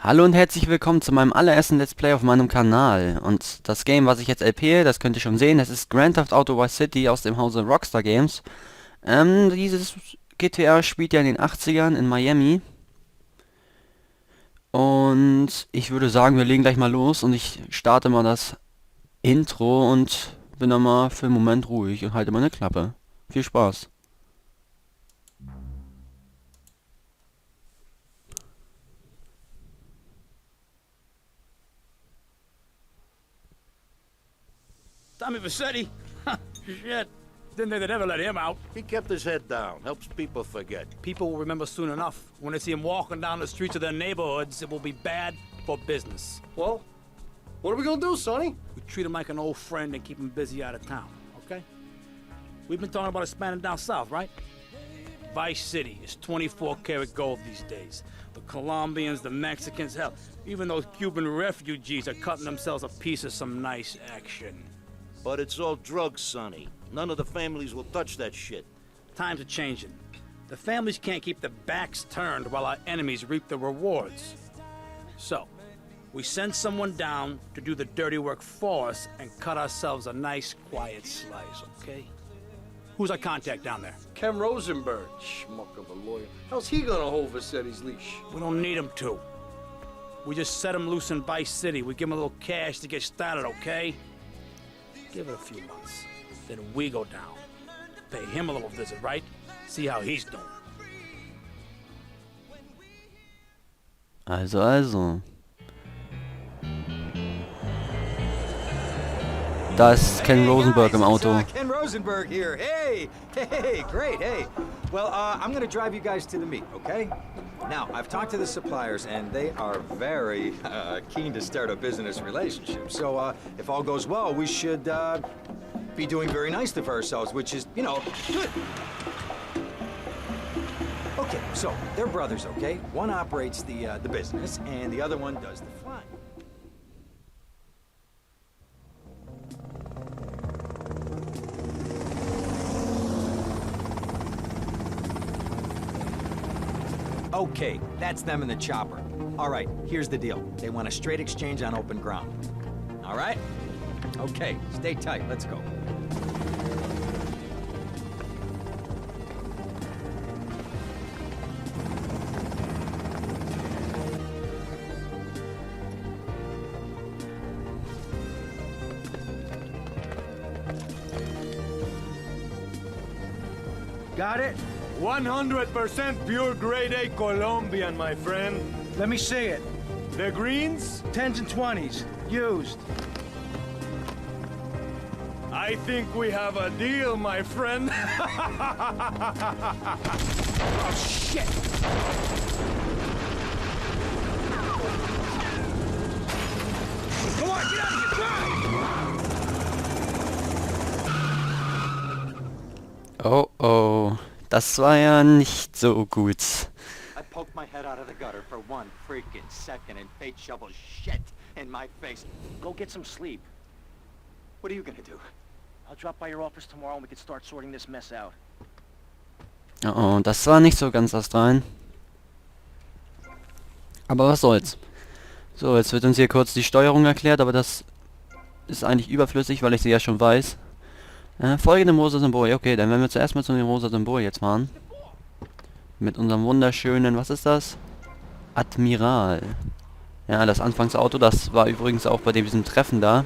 Hallo und herzlich willkommen zu meinem allerersten Let's Play auf meinem Kanal. Und das Game, was ich jetzt LP, das könnt ihr schon sehen, das ist Grand Theft Auto Vercetti aus dem Hause Rockstar Games. Dieses GTA spielt ja in den 80ern in Miami. Und ich würde sagen, wir legen gleich mal los und ich starte mal das Intro und bin dann mal für den Moment ruhig und halte meine Klappe. Viel Spaß. Tommy Vercetti? Shit. Didn't think they'd ever let him out. He kept his head down. Helps people forget. People will remember soon enough. When they see him walking down the streets of their neighborhoods, it will be bad for business. Well, what are we gonna do, Sonny? We treat him like an old friend and keep him busy out of town, okay? We've been talking about expanding down south, right? Vice City is 24 karat gold these days. The Colombians, the Mexicans, hell, even those Cuban refugees are cutting themselves a piece of some nice action. But it's all drugs, Sonny. None of the families will touch that shit. Times are changing. The families can't keep their backs turned while our enemies reap the rewards. So, we send someone down to do the dirty work for us and cut ourselves a nice, quiet slice, okay? Who's our contact down there? Ken Rosenberg, schmuck of a lawyer. How's he gonna hold Vercetti's leash? We don't need him to. We just set him loose in Vice City. We give him a little cash to get started, okay? Give it a few months. Then we go down. Pay him a little visit, right? See how he's doing. Also. Da ist Ken Rosenberg im Auto. Ken Rosenberg here. Hey, great, hey. Well, I'm gonna drive you guys to the meet, okay? Now, I've talked to the suppliers, and they are very keen to start a business relationship. So, if all goes well, we should be doing very nicely for ourselves, which is, you know, good. Okay, so they're brothers, okay? One operates the business, and the other one does the flying. Okay, that's them in the chopper. All right, here's the deal. They want a straight exchange on open ground. All right? Okay, stay tight. Let's go. Got it? 100% pure grade A Colombian, my friend. Let me see it. The greens? 10s and 20s. Used. I think we have a deal, my friend. Oh, shit! Come on, get out of here, drive! Oh oh, das war ja nicht so gut. I poked my head out of the gutter for one freaking second and fate shovels shit in my face. Go get some sleep. What are you gonna do? I'll drop by your office tomorrow and we can start sorting this mess out. Oh, das war nicht so ganz astrein. Aber was soll's. So, jetzt wird uns hier kurz die Steuerung erklärt, aber das ist eigentlich überflüssig, weil ich sie ja schon weiß. Folge dem rosa Symbol. Okay, dann werden wir zuerst mal zu dem rosa Symbol jetzt fahren. Mit unserem wunderschönen, was ist das? Admiral. Ja, das Anfangsauto, das war übrigens auch bei diesem Treffen da.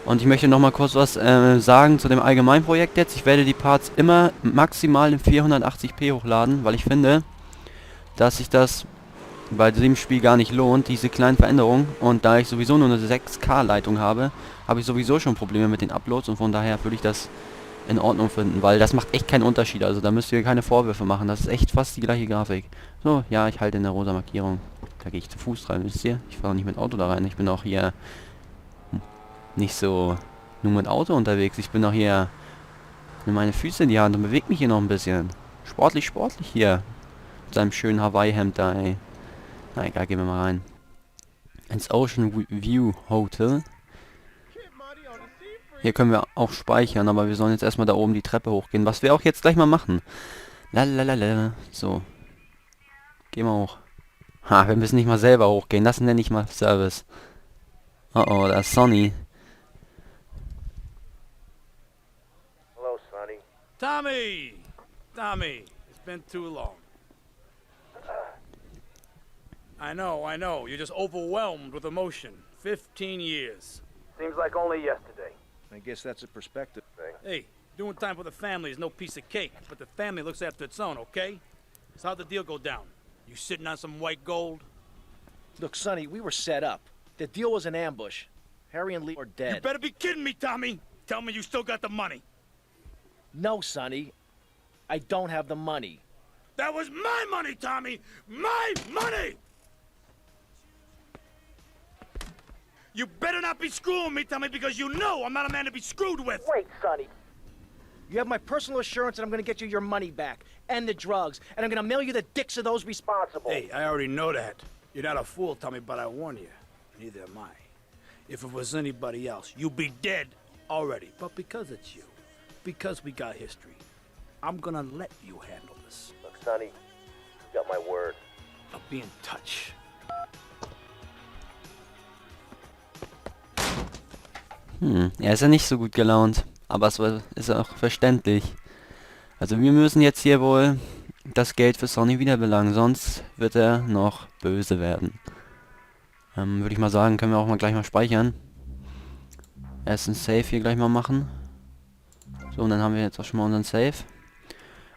Und ich möchte noch mal kurz was sagen zu dem Allgemeinprojekt jetzt. Ich werde die Parts immer maximal in 480p hochladen, weil ich finde, dass sich das bei diesem Spiel gar nicht lohnt, diese kleinen Veränderungen. Und da ich sowieso nur eine 6K-Leitung habe, habe ich sowieso schon Probleme mit den Uploads. Und von daher würde ich das in Ordnung finden, weil das macht echt keinen Unterschied. Also da müsst ihr keine Vorwürfe machen. Das ist echt fast die gleiche Grafik. So, ja, ich halte in der rosa Markierung. Da gehe ich zu Fuß rein, wisst ihr? Ich fahre auch nicht mit Auto da rein. Ich bin auch hier nicht so nur mit Auto unterwegs. Ich bin auch hier mit meine Füße in die Hand und bewege mich hier noch ein bisschen. Sportlich hier. Mit seinem schönen Hawaii-Hemd da, ey. Na egal, gehen wir mal rein. Ins Ocean View Hotel. Hier können wir auch speichern, aber wir sollen jetzt erstmal da oben die Treppe hochgehen, was wir auch jetzt gleich mal machen. Lalalala. So. Gehen wir hoch. Ha, wir müssen nicht mal selber hochgehen. Das nenne ich mal Service. Oh oh, da ist Sonny. Hello, Sonny. Tommy! Tommy, it's been too long. I know. You're just overwhelmed with emotion. 15 years. Seems like only yesterday. I guess that's a perspective thing. Hey, doing time for the family is no piece of cake, but the family looks after its own, okay? So how'd the deal go down? You sitting on some white gold? Look, Sonny, we were set up. The deal was an ambush. Harry and Lee are dead. You better be kidding me, Tommy! Tell me you still got the money. No, Sonny. I don't have the money. That was my money, Tommy! My money! You better not be screwing me, Tommy, because you know I'm not a man to be screwed with! Wait, Sonny. You have my personal assurance that I'm gonna get you your money back, and the drugs, and I'm gonna mail you the dicks of those responsible. Hey, I already know that. You're not a fool, Tommy, but I warn you. Neither am I. If it was anybody else, you'd be dead already. But because it's you, because we got history, I'm gonna let you handle this. Look, Sonny, you got my word. I'll be in touch. Er ist ja nicht so gut gelaunt. Aber es ist auch verständlich. Also wir müssen jetzt hier wohl das Geld für Sonny wiederbelangen. Sonst wird er noch böse werden. Würde ich mal sagen, können wir auch mal gleich mal speichern. Erst ein Save hier gleich mal machen. So, und dann haben wir jetzt auch schon mal unseren Save.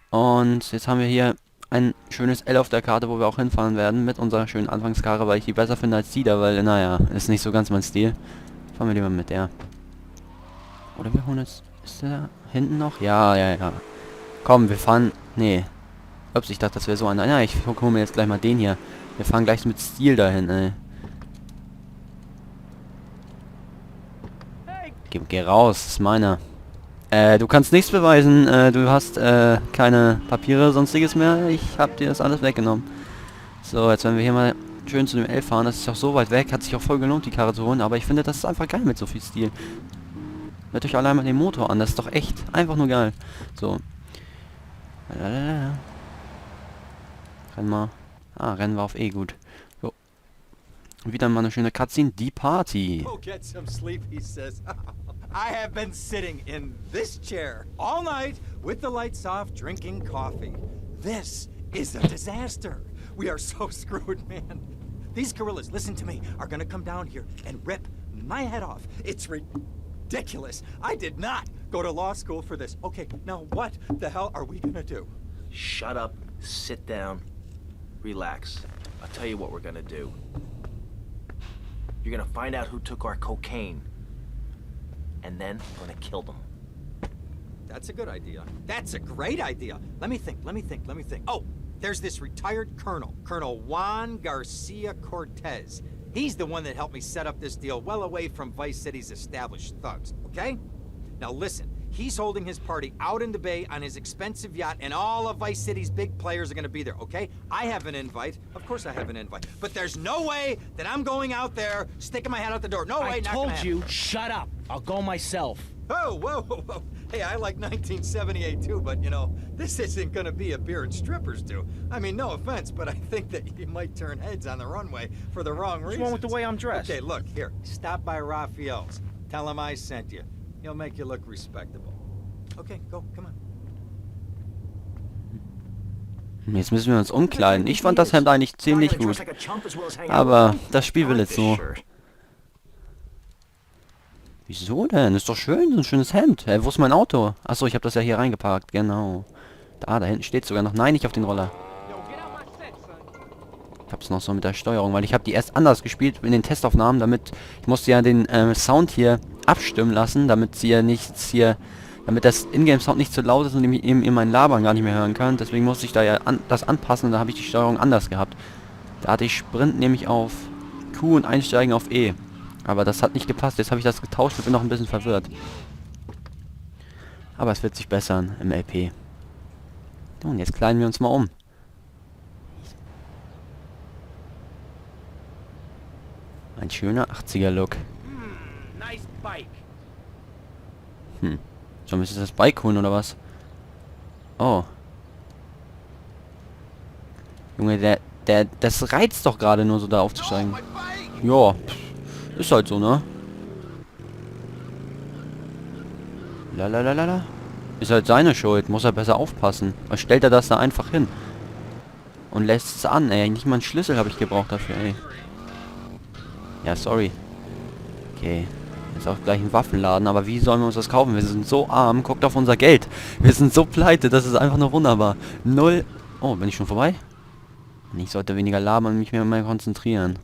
Und jetzt haben wir hier ein schönes L auf der Karte, wo wir auch hinfahren werden mit unserer schönen Anfangskarre, weil ich die besser finde als die da, weil, naja, ist nicht so ganz mein Stil. Fahren wir lieber mit der. Oder wir holen jetzt... Ist der da hinten noch? Ja. Komm, wir fahren... Nee. Ups, ich dachte, das wäre so einer. Ja, ich hole mir jetzt gleich mal den hier. Wir fahren gleich mit Stil dahin, ey. Geh raus, das ist meiner. Du kannst nichts beweisen. Du hast keine Papiere, sonstiges mehr. Ich hab dir das alles weggenommen. So, jetzt werden wir hier mal schön zu dem L fahren. Das ist auch so weit weg. Hat sich auch voll gelohnt, die Karre zu holen. Aber ich finde, das ist einfach geil mit so viel Stil. Hört euch allein mal den Motor an. Das ist doch echt einfach nur geil. So. Rennen mal. Ah, rennen wir auf E, gut. So. Wieder mal eine schöne Cutscene. Die Party. Go get some sleep, he says. I have been sitting in this chair all night with the lights off, drinking coffee. This is a disaster. We are so screwed, man. These gorillas, listen to me, are gonna come down here and rip my head off. It's ridiculous. I did not go to law school for this. Okay, now what the hell are we gonna do? Shut up, sit down, relax. I'll tell you what we're gonna do. You're gonna find out who took our cocaine. And then we're gonna kill them. That's a good idea. That's a great idea. Let me think. Oh, there's this retired colonel, Colonel Juan Garcia Cortez. He's the one that helped me set up this deal well away from Vice City's established thugs, okay? Now listen, he's holding his party out in the bay on his expensive yacht, and all of Vice City's big players are gonna be there, okay? I have an invite. Of course I have an invite. But there's no way that I'm going out there, sticking my head out the door. No way, I not told gonna happen. you, shut up. I'll go myself. Oh, whoa. Hey, I like 1978 too, but you know, this isn't gonna be a beer and strippers do. I mean, no offense, but I think that you might turn heads on the runway for the wrong reasons. What's wrong with the way I'm dressed? Okay, look, here, stop by Raphael's. Tell him I sent you. He'll make you look respectable. Okay, go, come on. Jetzt müssen wir uns umkleiden. Ich fand das Hemd eigentlich ziemlich gut. Aber das Spiel will jetzt so. Wieso denn? Ist doch schön, so ein schönes Hemd. Wo ist mein Auto? Achso, ich habe das ja hier reingeparkt. Genau. Da hinten steht sogar noch. Nein, nicht auf den Roller. Ich hab's noch so mit der Steuerung, weil ich habe die erst anders gespielt in den Testaufnahmen, damit... Ich musste ja den Sound hier abstimmen lassen, damit sie ja nichts hier... Damit das Ingame-Sound nicht zu laut ist und ich eben mein Labern gar nicht mehr hören kann. Deswegen musste ich da ja das anpassen und da habe ich die Steuerung anders gehabt. Da hatte ich Sprint nämlich auf Q und Einsteigen auf E. Aber das hat nicht gepasst. Jetzt habe ich das getauscht und bin noch ein bisschen verwirrt. Aber es wird sich bessern im LP. Und jetzt kleiden wir uns mal um. Ein schöner 80er-Look. Nice bike. Schon müsste das Bike holen oder was? Oh. Junge, der Das reizt doch gerade nur so da aufzusteigen. Ja, ist halt so, ne? Lalalala. Ist halt seine Schuld. Muss er besser aufpassen. Was stellt er das da einfach hin? Und lässt es an, ey. Nicht mal einen Schlüssel habe ich gebraucht dafür, ey. Ja, sorry. Okay. Ist auch gleich ein Waffenladen. Aber wie sollen wir uns das kaufen? Wir sind so arm. Guckt auf unser Geld. Wir sind so pleite. Das ist einfach nur wunderbar. 0... Oh, bin ich schon vorbei? Ich sollte weniger labern und mich mehr konzentrieren.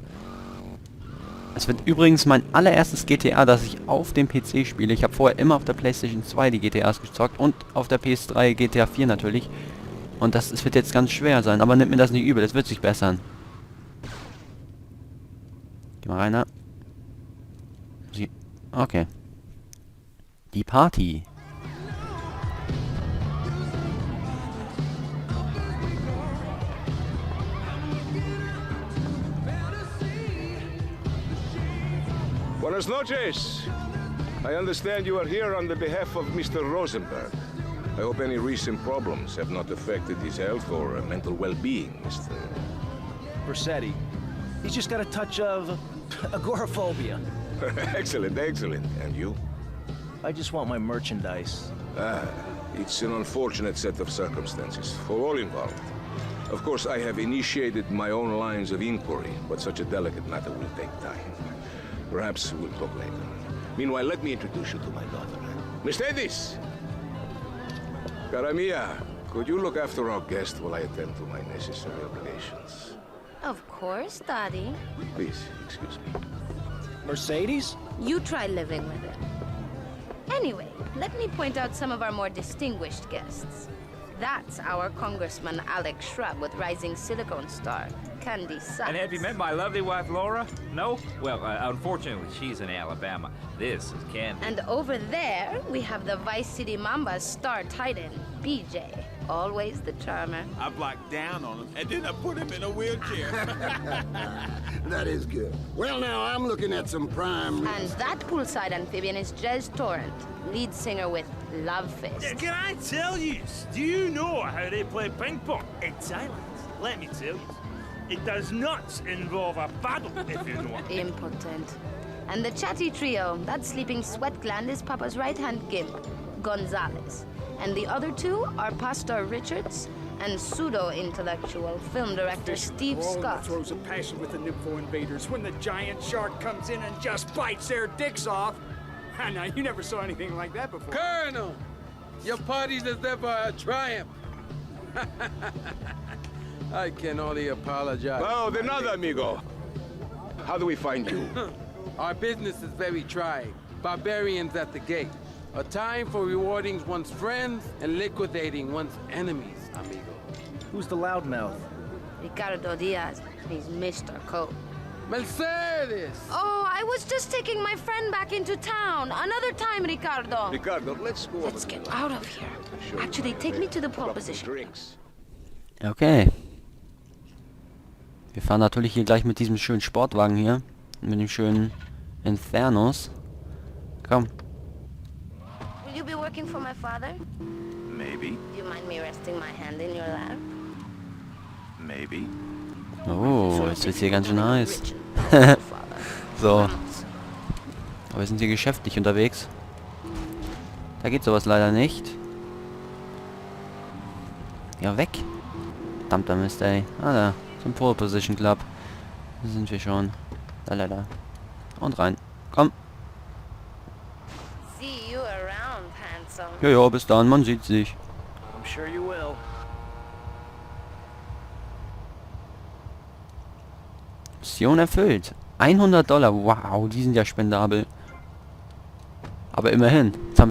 Es wird übrigens mein allererstes GTA, das ich auf dem PC spiele. Ich habe vorher immer auf der PlayStation 2 die GTAs gezockt und auf der PS3 GTA 4 natürlich. Und das wird jetzt ganz schwer sein, aber nimmt mir das nicht übel, das wird sich bessern. Geh mal rein, da. Okay. Die Party. Buenas noches. I understand you are here on the behalf of Mr. Rosenberg. I hope any recent problems have not affected his health or mental well-being, Mr. Vercetti. He's just got a touch of agoraphobia. Excellent, excellent. And you? I just want my merchandise. It's an unfortunate set of circumstances for all involved. Of course, I have initiated my own lines of inquiry, but such a delicate matter will take time. Perhaps we'll talk later. Meanwhile, let me introduce you to my daughter. Mercedes! Cara mia, could you look after our guest while I attend to my necessary obligations? Of course, Daddy. Please, excuse me. Mercedes? You try living with it. Anyway, let me point out some of our more distinguished guests. That's our Congressman Alex Shrub with Rising Silicon Star, Candy Sachs. And have you met my lovely wife, Laura? No? Well, unfortunately, she's in Alabama. This is Candy. And over there, we have the Vice City Mamba's star titan, BJ. Always the charmer. I blocked down on him, and then I put him in a wheelchair. That is good. Well, now I'm looking at some prime... And that poolside amphibian is Jez Torrent, lead singer with Love Fist. Can I tell you? Do you know how they play ping pong in Thailand? Let me tell you. It does not involve a paddle, if you know what I mean. Impotent. And the chatty trio, that sleeping sweat gland is Papa's right-hand gimp, Gonzalez. And the other two are Pastor Richards and pseudo-intellectual film director Steve Scott. Throws a passion with the nympho invaders when the giant shark comes in and just bites their dicks off. Now, you never saw anything like that before. Colonel, your party deserves a triumph. I can only apologize. Oh, de nada, amigo. How do we find you? Our business is very trying. Barbarians at the gate. A time for rewarding one's friends and liquidating one's enemies, amigo. Who's the loudmouth? Ricardo Diaz. He's Mr. Cole. Mercedes! Oh, I was just taking my friend back into town. Another time, Ricardo. Ricardo, let's go. Let's get out of here. Actually, take me to the pole position. Okay. Wir fahren natürlich hier gleich mit diesem schönen Sportwagen hier. Mit dem schönen Infernos. Komm. Will you be working for my father? Maybe. Do you mind me resting my hand in your lap? Maybe. Oh, jetzt wird's hier ganz schön heiß. So. Aber wir sind hier geschäftlich unterwegs. Da geht sowas leider nicht. Ja, weg. Verdammter Mist, ey. Ah, da. Zum Pole Position Club. Da sind wir schon. Da. Und rein. Komm. See you around, handsome. Jojo, bis dann. Man sieht sich. I'm sure you will. Mission erfüllt. $100. Wow, die sind ja spendabel. Aber immerhin.